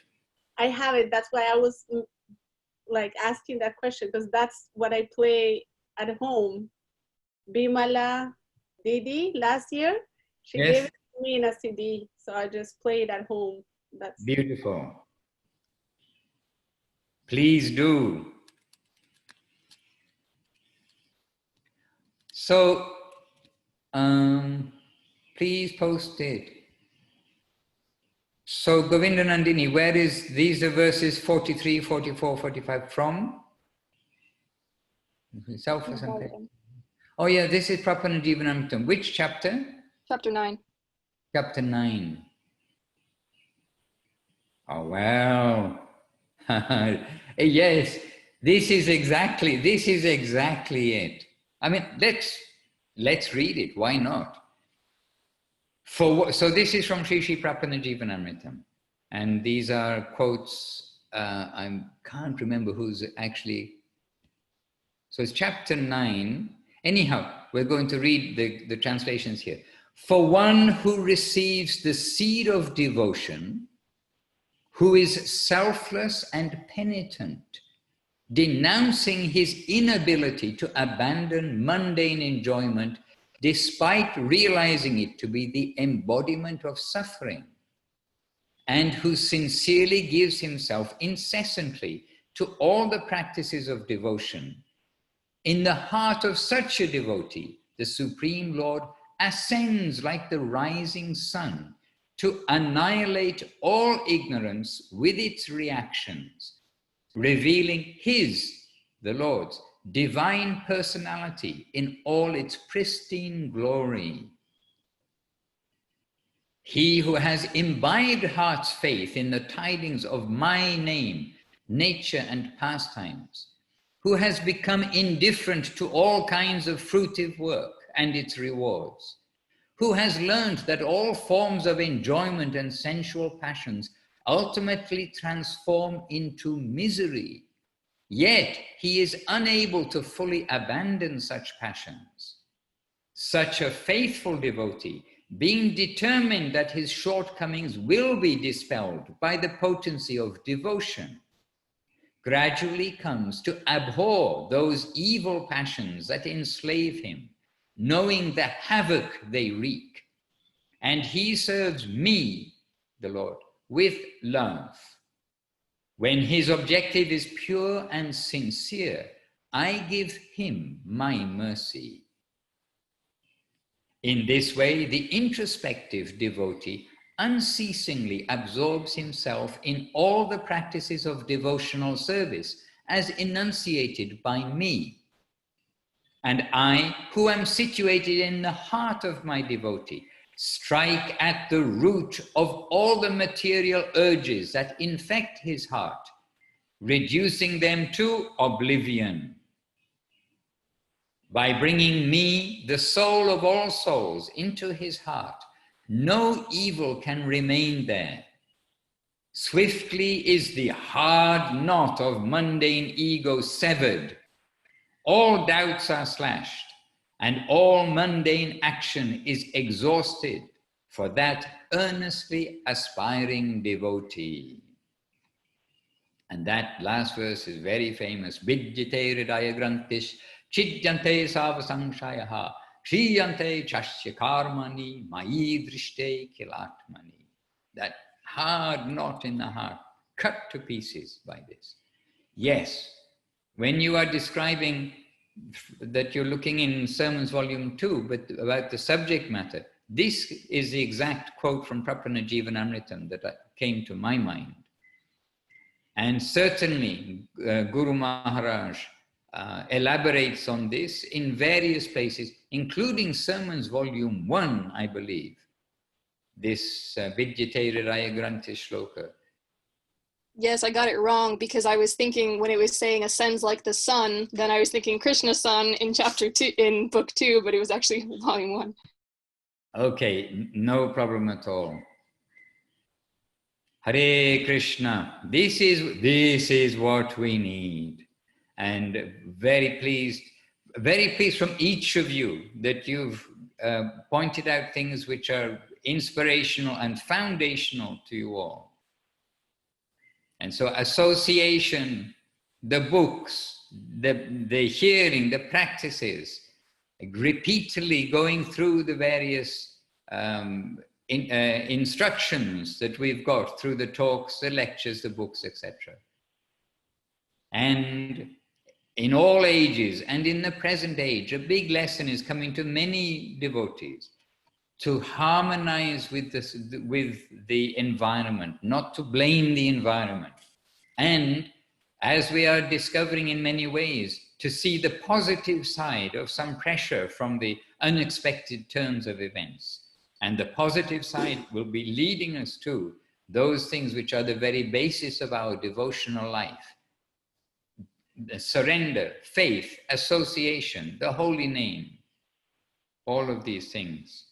I have it. That's why I was like asking that question, because that's what I play at home. Bimala Didi last year, she Yes. gave it to me in a CD, so I just play it at home. That's Beautiful. Please do. So, please post it. So, Govinda Nandini, where is these are verses 43, 44, 45 from? Self or something? Oh yeah, this is Prapana Jivanamritam. Which chapter? Chapter 9. Chapter 9. Oh, well. Yes, this is exactly it. I mean, let's read it. Why not? So this is from Sri Sri Prapana Jivanamritam. And these are quotes, I can't remember who's actually. So it's chapter 9. Anyhow, we're going to read the translations here. For one who receives the seed of devotion, who is selfless and penitent, denouncing his inability to abandon mundane enjoyment despite realizing it to be the embodiment of suffering, and who sincerely gives himself incessantly to all the practices of devotion, in the heart of such a devotee, the Supreme Lord ascends like the rising sun to annihilate all ignorance with its reactions, revealing his, the Lord's, divine personality in all its pristine glory. He who has imbibed heart's faith in the tidings of my name, nature and pastimes, who has become indifferent to all kinds of fruitive work and its rewards, who has learned that all forms of enjoyment and sensual passions ultimately transform into misery, yet he is unable to fully abandon such passions. Such a faithful devotee, being determined that his shortcomings will be dispelled by the potency of devotion, gradually comes to abhor those evil passions that enslave him, knowing the havoc they wreak. And he serves me, the Lord, with love. When his objective is pure and sincere, I give him my mercy. In this way, the introspective devotee unceasingly absorbs himself in all the practices of devotional service as enunciated by me. And I, who am situated in the heart of my devotee, strike at the root of all the material urges that infect his heart, reducing them to oblivion. By bringing me, the soul of all souls, into his heart, no evil can remain there. Swiftly is the hard knot of mundane ego severed. All doubts are slashed, and all mundane action is exhausted for that earnestly aspiring devotee. And that last verse is very famous. Vidyate hridaya grantish chidyante savasangshayaha shriyante chashya karmani mayi drishte kilatmani. That hard knot in the heart, cut to pieces by this. Yes, when you are describing that you're looking in Sermons Volume 2, but about the subject matter, this is the exact quote from Prapana Jivanamritam that came to my mind. And certainly Guru Maharaj elaborates on this in various places, including Sermons Volume 1, I believe, this Vidyate hridaya granti shloka. Yes, I got it wrong because I was thinking when it was saying ascends like the sun, then I was thinking Krishna's son in chapter 2, in book 2, but it was actually volume 1. Okay, no problem at all. Hare Krishna. This is what we need. And very pleased from each of you that you've pointed out things which are inspirational and foundational to you all. And so association, the books, the hearing, the practices, repeatedly going through the various instructions that we've got through the talks, the lectures, the books, etc. And in all ages and in the present age, a big lesson is coming to many devotees to harmonize with the environment, not to blame the environment. And as we are discovering in many ways, to see the positive side of some pressure from the unexpected turns of events. And the positive side will be leading us to those things which are the very basis of our devotional life. The surrender, faith, association, the holy name, all of these things.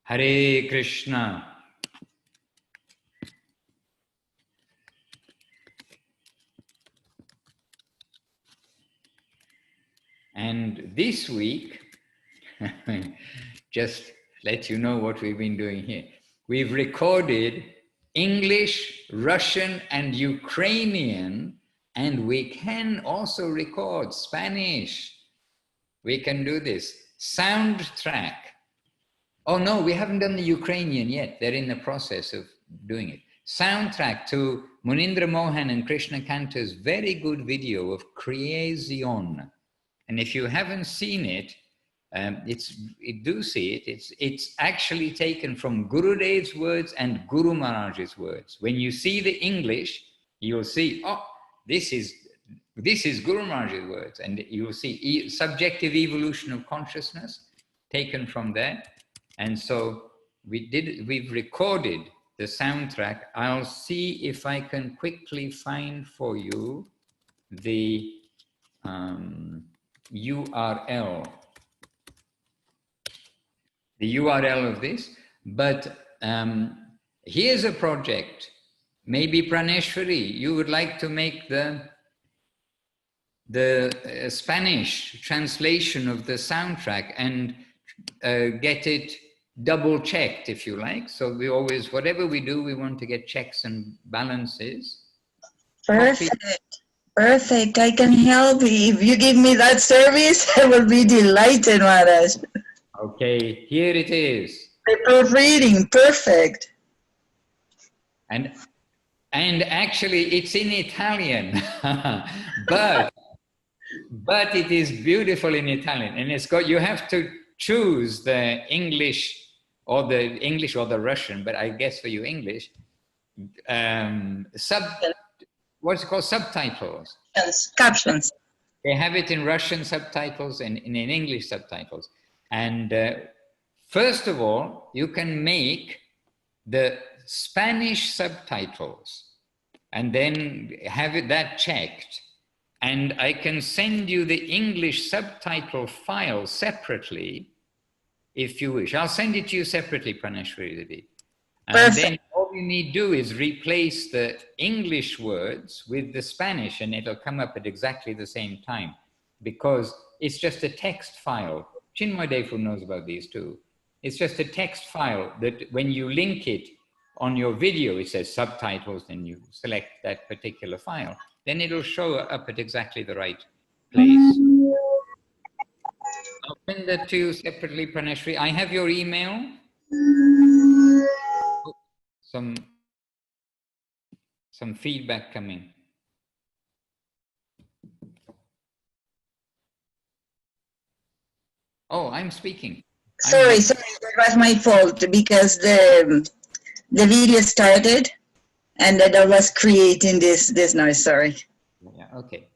Hare Krishna. And this week, just let you know what we've been doing here. We've recorded English, Russian, and Ukrainian, and we can also record Spanish. We can do this. Soundtrack. Oh no, we haven't done the Ukrainian yet. They're in the process of doing it. Soundtrack to Munindra Mohan and Krishna Kanta's very good video of Creation. And if you haven't seen it, do see it. It's actually taken from Gurudev's words and Guru Maharaj's words. When you see the English, you'll see, oh, this is Guru Maharaj's words, and you'll see subjective evolution of consciousness taken from there. And so we've recorded the soundtrack. I'll see if I can quickly find for you the URL. The URL of this, but here's a project. Maybe Praneshwari, you would like to make the Spanish translation of the soundtrack and get it double checked, if you like. So we always, whatever we do, we want to get checks and balances. Perfect. Perfect. I can help. If you give me that service, I will be delighted, Maharaj. Okay, here it is. The proofreading, perfect. And actually it's in Italian, but it is beautiful in Italian, and it's got, you have to choose the English or the Russian, but I guess for you English, what's it called, subtitles. Yes, captions. They have it in Russian subtitles and in English subtitles. And first of all, you can make the Spanish subtitles and then have that checked. And I can send you the English subtitle file separately, if you wish. I'll send it to you separately, Praneshwari. And then all you need to do is replace the English words with the Spanish, and it'll come up at exactly the same time, because it's just a text file. Chinmoy Defu knows about these too. It's just a text file that when you link it on your video, it says subtitles, and you select that particular file, then it'll show up at exactly the right place. I'll send that to you separately, Praneshwari. I have your email. Some feedback coming. Oh, I'm speaking. Sorry, that was my fault, because the video started and that I was creating this noise, sorry. Yeah, okay.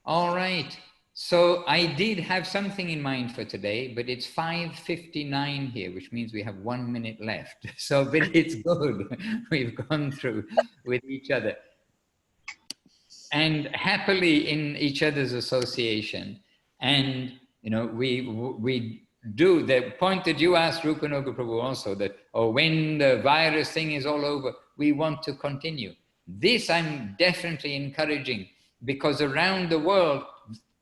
All right. So I did have something in mind for today, but it's 5:59 here, which means we have 1 minute left. So, but it's good. We've gone through with each other. And happily in each other's association. And, you know, we do, the point that you asked Rupanuga Prabhu also, that, oh, when the virus thing is all over, we want to continue. This I'm definitely encouraging, because around the world,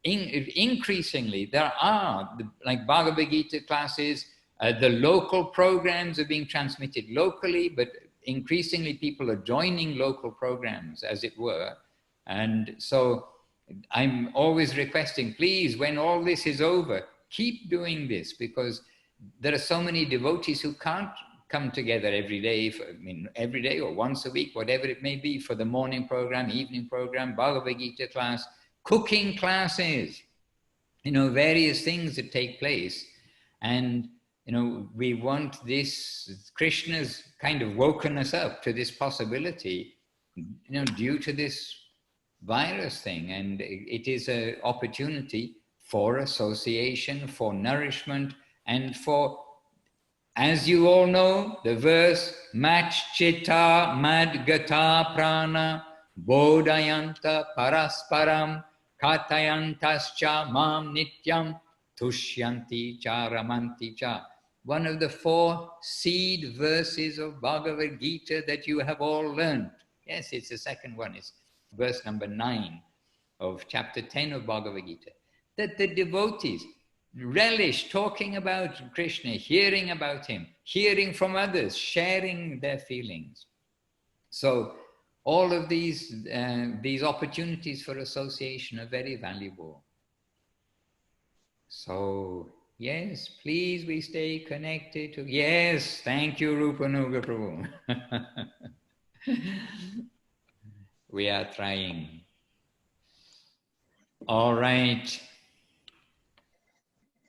increasingly, there are, like Bhagavad Gita classes, the local programs are being transmitted locally, but increasingly people are joining local programs, as it were. And so I'm always requesting, please, when all this is over, keep doing this, because there are so many devotees who can't come together every day, every day or once a week, whatever it may be, for the morning program, evening program, Bhagavad Gita class, cooking classes, various things that take place. And, we want this, Krishna's kind of woken us up to this possibility, due to this virus thing. And it is an opportunity for association, for nourishment, and for, as you all know, the verse, Machchita madgata prana bodhayanta parasparam katayantascha mam nityam tushyanti cha ramanti cha. One of the 4 seed verses of Bhagavad Gita that you have all learned. Yes, it's the second one. It's verse number 9 of chapter 10 of Bhagavad Gita. That the devotees relish talking about Krishna, hearing about him, hearing from others, sharing their feelings. So all of these opportunities for association are very valuable. So yes, please, we stay connected to, yes, thank you, Rupanuga Prabhu. We are trying. All right.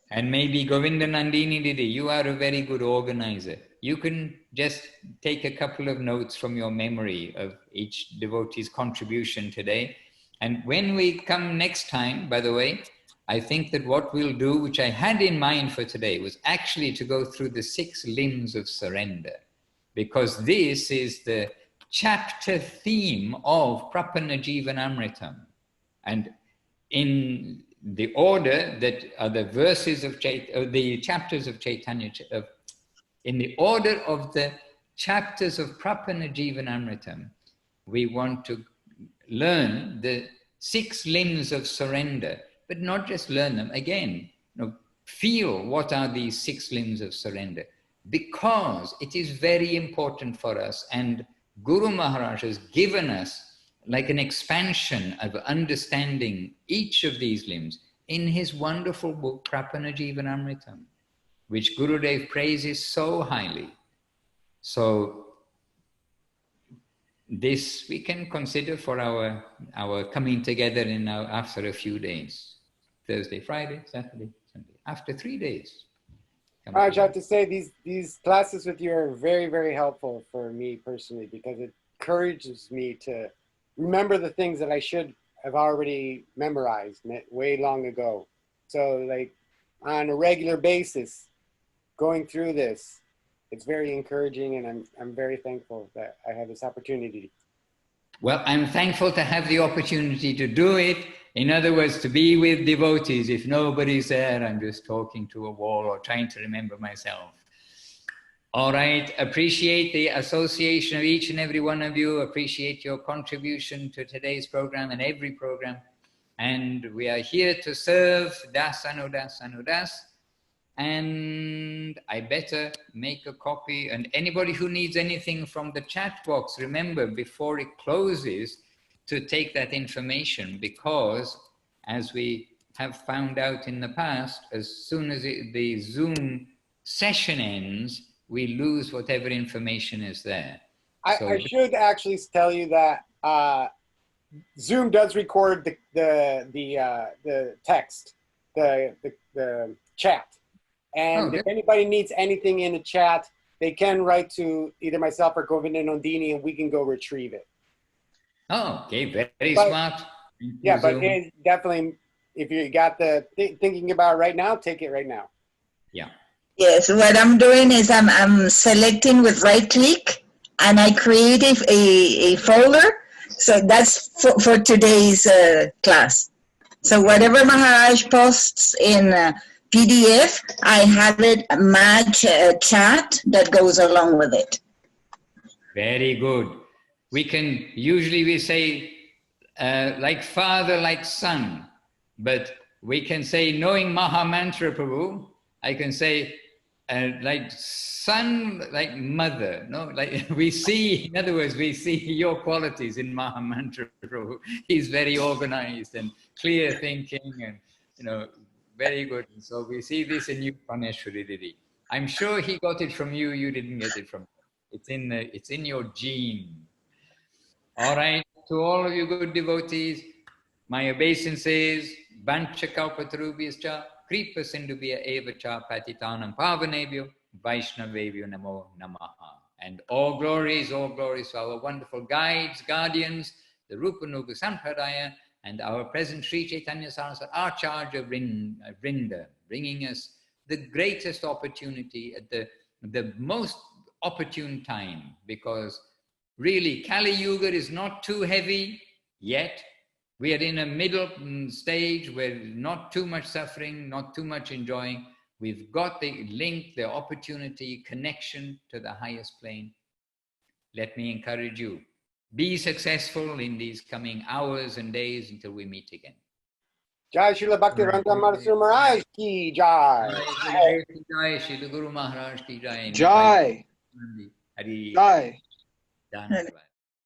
And maybe Govinda Nandini Didi, you are a very good organizer. You can just take a couple of notes from your memory of each devotee's contribution today. And when we come next time, by the way, I think that what we'll do, which I had in mind for today, was actually to go through the 6 limbs of surrender, because this is the chapter theme of Prapana Jivanamritam. And in the order that are the verses of the chapters of Chaitanya, in the order of the chapters of Prapana Jivanamritam, we want to learn the 6 limbs of surrender, but not just learn them. Again, feel what are these 6 limbs of surrender, because it is very important for us, and Guru Maharaj has given us like an expansion of understanding each of these limbs in his wonderful book, Prapana Jivanamritam, which Gurudev praises so highly. So this we can consider for our coming together after a few days. Thursday, Friday, Saturday, Sunday. After 3 days. Maharaj, I have to say these classes with you are very, very helpful for me personally, because it encourages me to remember the things that I should have already memorized way long ago. So like on a regular basis, going through this, it's very encouraging, and I'm very thankful that I have this opportunity. Well, I'm thankful to have the opportunity to do it. In other words, to be with devotees. If nobody's there, I'm just talking to a wall or trying to remember myself. All right, appreciate the association of each and every one of you. Appreciate your contribution to today's program and every program. And we are here to serve Das Anudas Anudas. And I better make a copy. And anybody who needs anything from the chat box, remember before it closes to take that information, because as we have found out in the past, as soon as the Zoom session ends, we lose whatever information is there. I should actually tell you that Zoom does record the text, the chat. And if anybody needs anything in the chat, they can write to either myself or Govinda Nandini, and we can go retrieve it. Oh, okay, very smart. Yeah, but it's definitely, if you got the thinking about it right now, take it right now. Yeah. Yes, what I'm doing is I'm selecting with right click, and I create a folder. So that's for today's class. So whatever Maharaj posts in PDF. I have it match chat that goes along with it. Very good. Usually we say like father, like son, but we can say knowing Maha Mantra Prabhu, I can say like son, like mother, no? Like we see, in other words, we see your qualities in Maha Mantra Prabhu. He's very organized and clear thinking and, very good. And so we see this in you, Praneshwari Didi. I'm sure he got it from you, you didn't get it from him. It's in your gene. All right, to all of you good devotees, my obeisances, Bancha Kalpatarubhyascha, Kripa Sindhubhya Evacha Patitanam Pavanebhyo, Vaishnavebhyo Namo Namaha. And all glories to our wonderful guides, guardians, the Rupa Nuga Sampradaya, and our present Sri Chaitanya Saraswati, Acharya Vrinda, bringing us the greatest opportunity at the most opportune time, because really Kali Yuga is not too heavy yet. We are in a middle stage where not too much suffering, not too much enjoying. We've got the link, the opportunity, connection to the highest plane. Let me encourage you. Be successful in these coming hours and days until we meet again. Jai Srila Bhaktivedanta Madhusudan Maharaj ki jai. Jai Srila Guru Maharaj ki jai. Jai. Hari. Jai. Dhanavad.